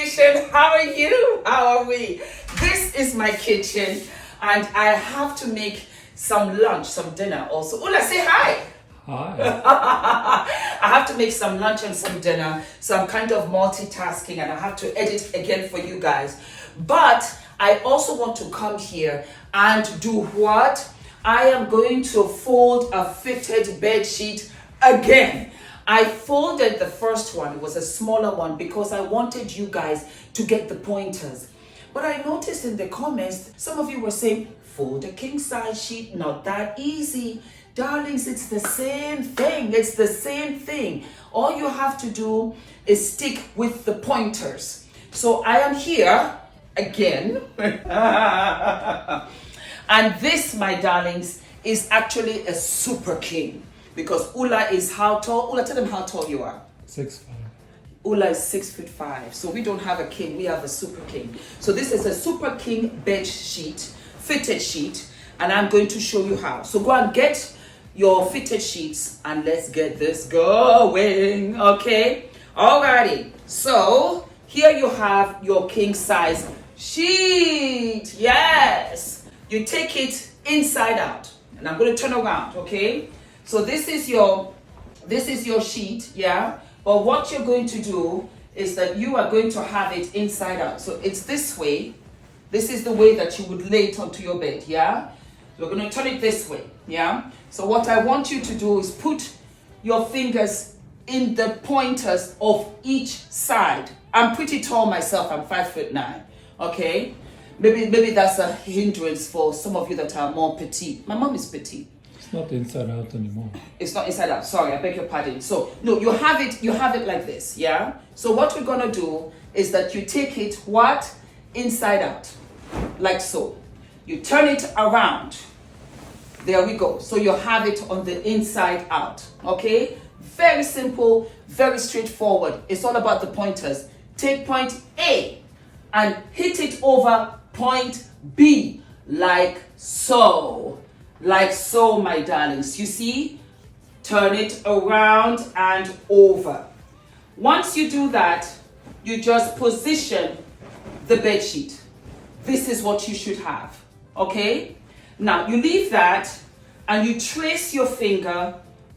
kitchen. How are you? How are we? This is my kitchen, and I have to make some lunch, some dinner also. Ula, say hi. Hi. I have to make some lunch and some dinner, so I'm kind of multitasking, and I have to edit again for you guys. But I also want to come here and do what? I am going to fold a fitted bed sheet again. I folded the first one, it was a smaller one, because I wanted you guys to get the pointers. But I noticed in the comments, some of you were saying, fold a king size sheet, not that easy. Darlings, it's the same thing. It's the same thing. All you have to do is stick with the pointers. So I am here again. And this, my darlings, is actually a super king. Because Ula is how tall? Ula, tell them how tall you are. 6'5". Ula is 6'5". So we don't have a king, we have a super king. So this is a super king bed sheet, fitted sheet, and I'm going to show you how. So go and get your fitted sheets and let's get this going, okay? Alrighty, so here you have your king size sheet. Yes, you take it inside out, and I'm going to turn around, okay? So this is your sheet, yeah? But what you're going to do is that you are going to have it inside out. So it's this way. This is the way that you would lay it onto your bed, yeah? We're going to turn it this way, yeah? So what I want you to do is put your fingers in the pointers of each side. I'm pretty tall myself, I'm 5'9", okay? Maybe that's a hindrance for some of you that are more petite. My mom is petite. It's not inside out anymore. It's not inside out. Sorry, I beg your pardon. So no, you have it like this, yeah? So what we're gonna do is that you take it what? Inside out. Like so. You turn it around. There we go. So you have it on the inside out. Okay? Very simple, very straightforward. It's all about the pointers. Take point A and hit it over point B. Like so. Like so, my darlings. You see? Turn it around and over. Once you do that, you just position the bed sheet. This is what you should have. Okay? Now, you leave that and you trace your finger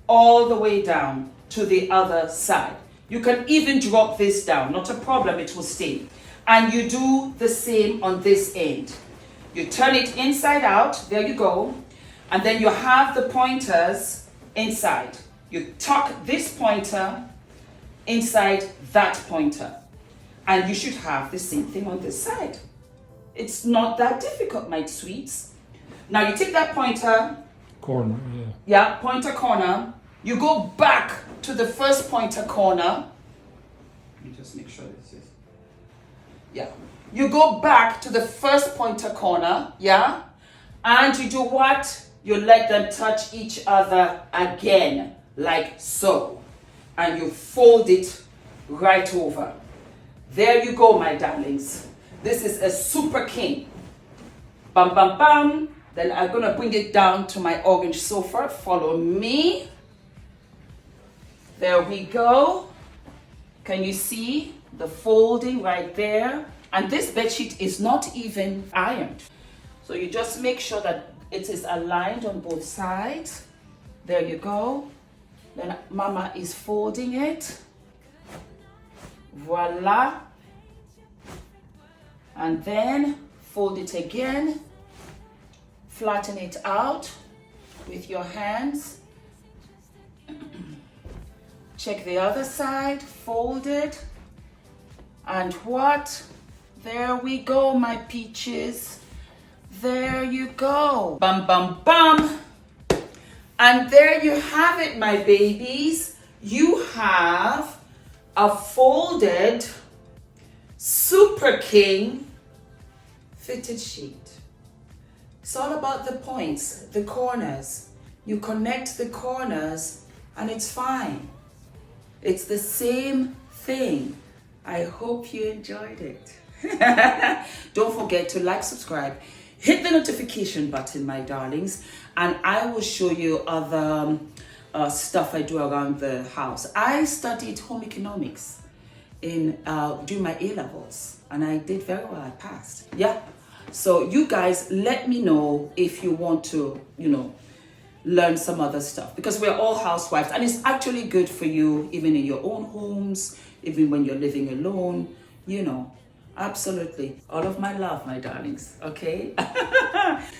all the way down to the other side. You can even drop this down. Not a problem, it will stay. And you do the same on this end. You turn it inside out. There you go. And then you have the pointers inside. You tuck this pointer inside that pointer. And you should have the same thing on this side. It's not that difficult, my sweets. Now you take that pointer. Corner, yeah. Yeah, pointer corner. You go back to the first pointer corner. Let me just make sure this is. Yeah. You go back to the first pointer corner, yeah? And you do what? You let them touch each other again, like so. And you fold it right over. There you go, my darlings. This is a super king. Bam, bam, bam. Then I'm going to bring it down to my orange sofa. Follow me. There we go. Can you see the folding right there? And this bedsheet is not even ironed. So you just make sure that it is aligned on both sides. There you go. Then Mama is folding it. Voila. And then fold it again. Flatten it out with your hands. Check the other side. Fold it. And what? There we go, my peaches. There you go. Bum, bum, bum. And there you have it, my babies. You have a folded Super King fitted sheet. It's all about the points, the corners. You connect the corners and it's fine. It's the same thing. I hope you enjoyed it. Don't forget to like, subscribe, hit the notification button, my darlings, and I will show you other stuff I do around the house. I studied home economics in doing my A-levels, and I did very well. I passed. Yeah. So you guys, let me know if you want to, you know, learn some other stuff, because we're all housewives, and it's actually good for you, even in your own homes, even when you're living alone, you know. Absolutely. All of my love, my darlings. Okay.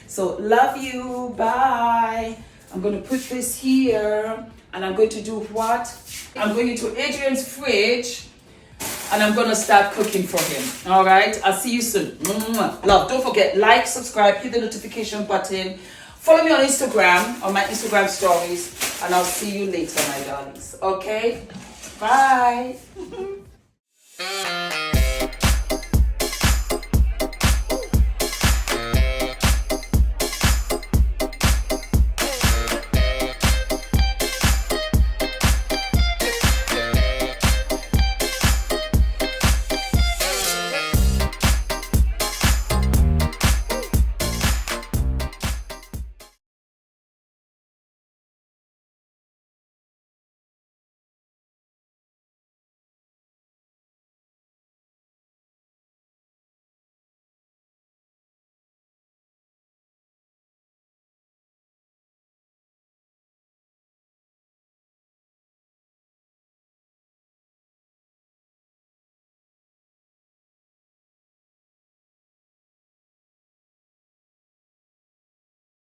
So love you. Bye. I'm going to put this here, and I'm going to do what? I'm going into Adrian's fridge, and I'm going to start cooking for him. All right. I'll see you soon. Love. Don't forget, like, subscribe, hit the notification button. Follow me on Instagram, on my Instagram stories, and I'll see you later, my darlings. Okay. Bye.